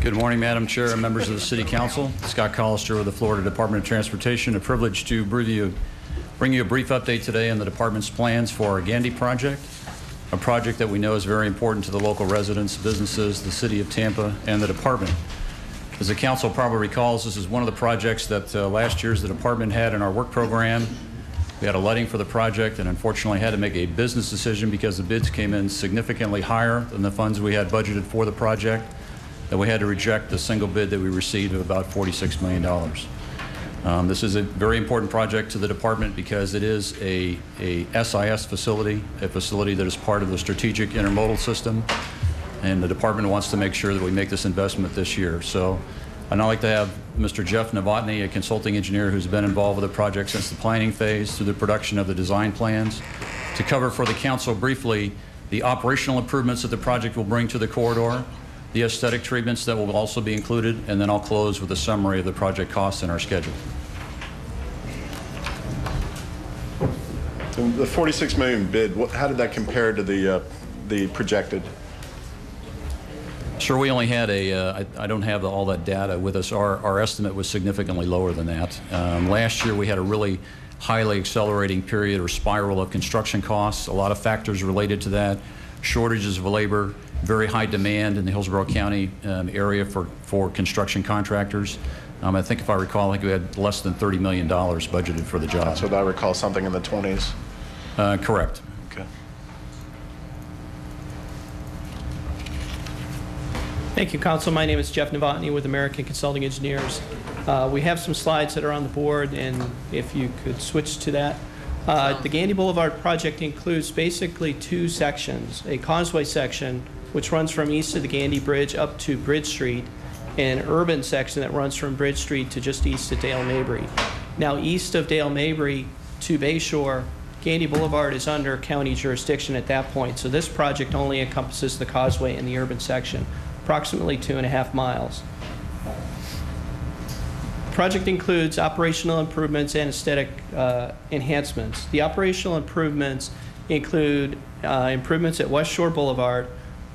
Good morning, Madam Chair and members of the City Council. Scott Collister with the Florida Department of Transportation. A privilege to bring you a brief update today on the department's plans for our Gandy project, a project that we know is very important to the local residents, businesses, the City of Tampa, and the department. As the Council probably recalls, this is one of the projects that last year the department had in our work program. We had a letting for the project and unfortunately had to make a business decision because the bids came in significantly higher than the funds we had budgeted for the project, that we had to reject the single bid that we received of about $46 million. This is a very important project to the department because it is a SIS facility, a facility that is part of the strategic intermodal system, and the department wants to make sure that we make this investment this year. So I'd now like to have Mr. Jeff Novotny, a consulting engineer who's been involved with the project since the planning phase through the production of the design plans, to cover for the Council briefly the operational improvements that the project will bring to the corridor, the aesthetic treatments that will also be included, and then I'll close with a summary of the project costs and our schedule. The $46 million bid, how did that compare to the projected? Sure, we only had I don't have all that data with us. Our estimate was significantly lower than that. Last year we had a really highly accelerating period or spiral of construction costs, a lot of factors related to that, shortages of labor, very high demand in the Hillsborough County area for construction contractors. I think if I recall, I think we had less than $30 million budgeted for the job. That's what I recall, something in the 20s. Correct. Okay. Thank you, Council. My name is Jeff Novotny with American Consulting Engineers. We have some slides that are on the board, and if you could switch to that. The Gandy Boulevard project includes basically two sections, a causeway section, which runs from east of the Gandy Bridge up to Bridge Street, and an urban section that runs from Bridge Street to just east of Dale Mabry. Now, east of Dale Mabry to Bayshore, Gandy Boulevard is under county jurisdiction at that point, so this project only encompasses the causeway and the urban section, approximately 2.5 miles. The project includes operational improvements and aesthetic enhancements. The operational improvements include improvements at West Shore Boulevard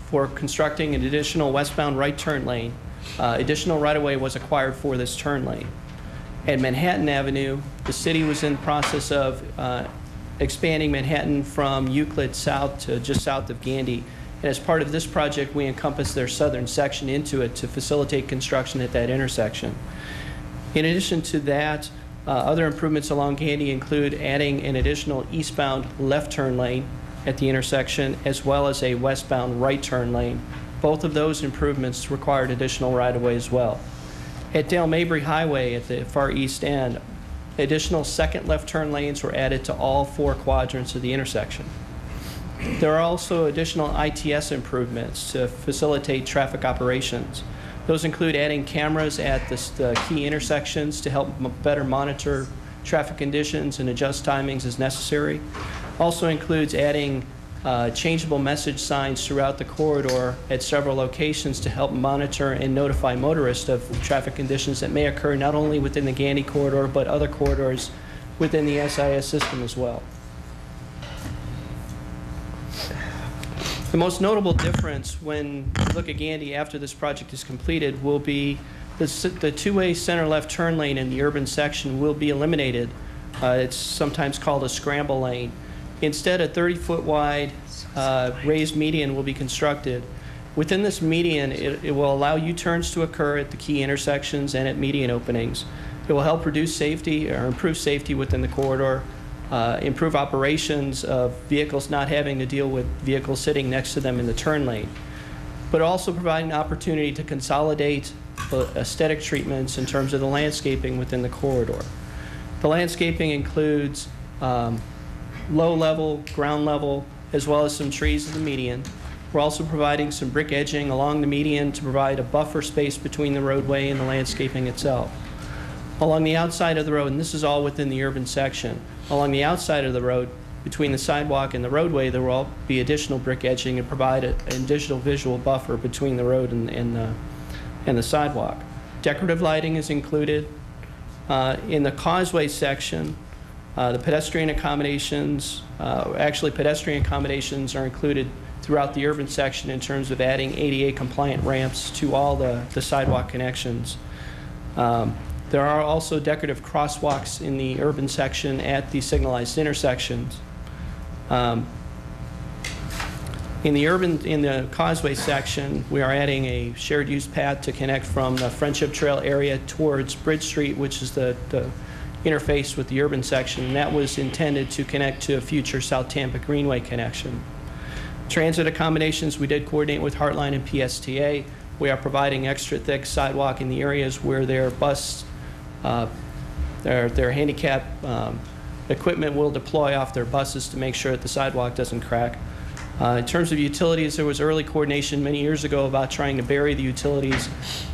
for constructing an additional westbound right turn lane. Additional right-of-way was acquired for this turn lane. At Manhattan Avenue, the city was in the process of expanding Manhattan from Euclid south to just south of Gandy. And as part of this project, we encompassed their southern section into it to facilitate construction at that intersection. In addition to that, other improvements along Gandy include adding an additional eastbound left turn lane at the intersection, as well as a westbound right turn lane. Both of those improvements required additional right-of-way as well. At Dale Mabry Highway at the far east end, additional second left turn lanes were added to all 4 quadrants of the intersection. There are also additional ITS improvements to facilitate traffic operations. Those include adding cameras at the key intersections to help better monitor traffic conditions and adjust timings as necessary. Also includes adding changeable message signs throughout the corridor at several locations to help monitor and notify motorists of traffic conditions that may occur not only within the Gandy corridor but other corridors within the SIS system as well. The most notable difference when you look at Gandy after this project is completed will be the two-way center left turn lane in the urban section will be eliminated. It's sometimes called a scramble lane. Instead, a 30-foot wide raised median will be constructed. Within this median, it will allow U-turns to occur at the key intersections and at median openings. It will help reduce safety or improve safety within the corridor, improve operations of vehicles not having to deal with vehicles sitting next to them in the turn lane, but also provide an opportunity to consolidate aesthetic treatments in terms of the landscaping within the corridor. The landscaping includes low level, ground level, as well as some trees at the median. We're also providing some brick edging along the median to provide a buffer space between the roadway and the landscaping itself. Along the outside of the road, and this is all within the urban section, along the outside of the road, between the sidewalk and the roadway, there will be additional brick edging and provide an additional visual buffer between the road and the sidewalk. Decorative lighting is included. In the causeway section, the pedestrian accommodations, actually pedestrian accommodations are included throughout the urban section in terms of adding ADA compliant ramps to all the sidewalk connections. There are also decorative crosswalks in the urban section at the signalized intersections. In the causeway section, we are adding a shared use path to connect from the Friendship Trail area towards Bridge Street, which is the interface with the urban section, and that was intended to connect to a future South Tampa Greenway connection. Transit accommodations, we did coordinate with Heartline and PSTA. We are providing extra thick sidewalk in the areas where their handicap equipment will deploy off their buses to make sure that the sidewalk doesn't crack. In terms of utilities, there was early coordination many years ago about trying to bury the utilities.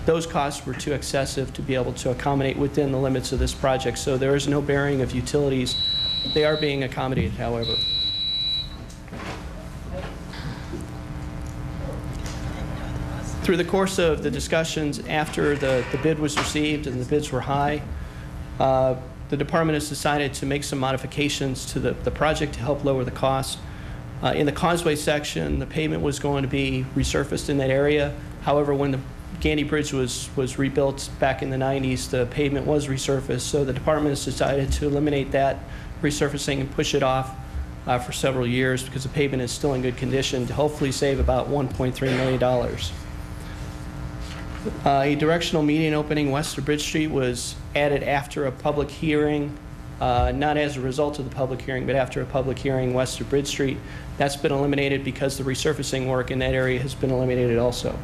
Those costs were too excessive to be able to accommodate within the limits of this project, so there is no burying of utilities. They are being accommodated, however. Through the course of the discussions after the bid was received and the bids were high, the department has decided to make some modifications to the project to help lower the cost. In the causeway section, the pavement was going to be resurfaced in that area. However, when the Gandy Bridge was rebuilt back in the 90s, the pavement was resurfaced, so the department has decided to eliminate that resurfacing and push it off for several years because the pavement is still in good condition to hopefully save about $1.3 million. A directional median opening west of Bridge Street was added after a public hearing, not as a result of the public hearing, but after a public hearing west of Bridge Street. That's been eliminated because the resurfacing work in that area has been eliminated also.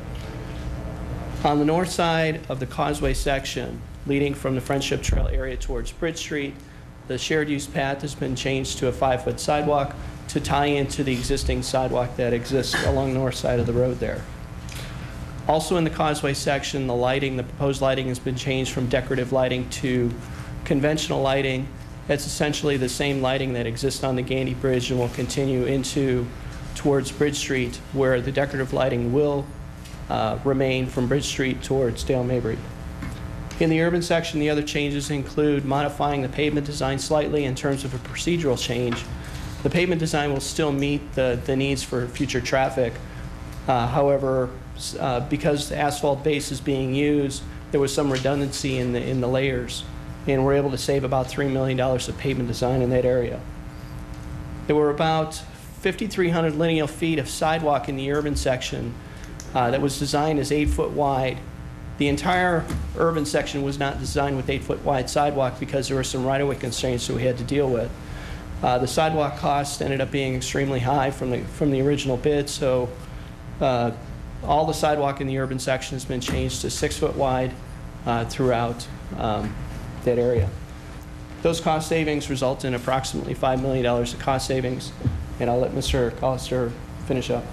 On the north side of the causeway section, leading from the Friendship Trail area towards Bridge Street, the shared use path has been changed to a 5-foot sidewalk to tie into the existing sidewalk that exists along the north side of the road there. Also in the causeway section, the proposed lighting has been changed from decorative lighting to conventional lighting. It's essentially the same lighting that exists on the Gandy Bridge and will continue towards Bridge Street, where the decorative lighting will remain from Bridge Street towards Dale Mabry. In the urban section, the other changes include modifying the pavement design slightly in terms of a procedural change. The pavement design will still meet the needs for future traffic. However, because the asphalt base is being used, there was some redundancy in the layers, and we're able to save about $3 million of pavement design in that area. There were about 5,300 lineal feet of sidewalk in the urban section that was designed as 8-foot wide. The entire urban section was not designed with 8-foot wide sidewalk because there were some right-of-way constraints that we had to deal with. The sidewalk cost ended up being extremely high from the original bid, so all the sidewalk in the urban section has been changed to 6-foot wide throughout that area. Those cost savings result in approximately $5 million of cost savings, and I'll let Mr. Collister finish up.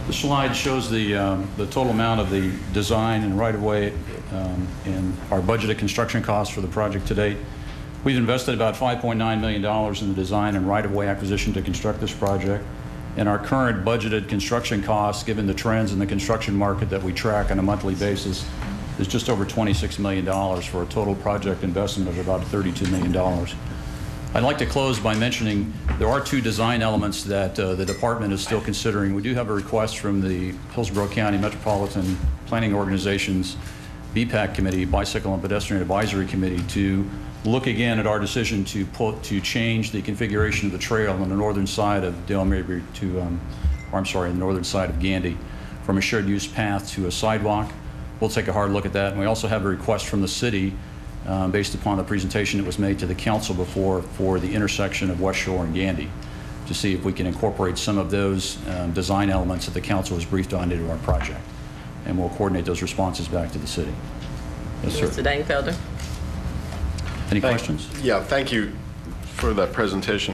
The slide shows the total amount of the design and right-of-way and our budgeted construction costs for the project to date. We've invested about $5.9 million in the design and right-of-way acquisition to construct this project. And our current budgeted construction costs, given the trends in the construction market that we track on a monthly basis, is just over $26 million for a total project investment of about $32 million. I'd like to close by mentioning there are 2 design elements that the department is still considering. We do have a request from the Hillsborough County Metropolitan Planning Organization's BPAC Committee, Bicycle and Pedestrian Advisory Committee, to look again at our decision to change the configuration of the trail on the northern side of Dale Mabry to, the northern side of Gandy, from a shared use path to a sidewalk. We'll take a hard look at that. And we also have a request from the city based upon the presentation that was made to the council before for the intersection of West Shore and Gandy to see if we can incorporate some of those design elements that the council was briefed on into our project. And we'll coordinate those responses back to the city. Yes, sir. Mr. Dangfelder. Any questions? Yeah, thank you for that presentation.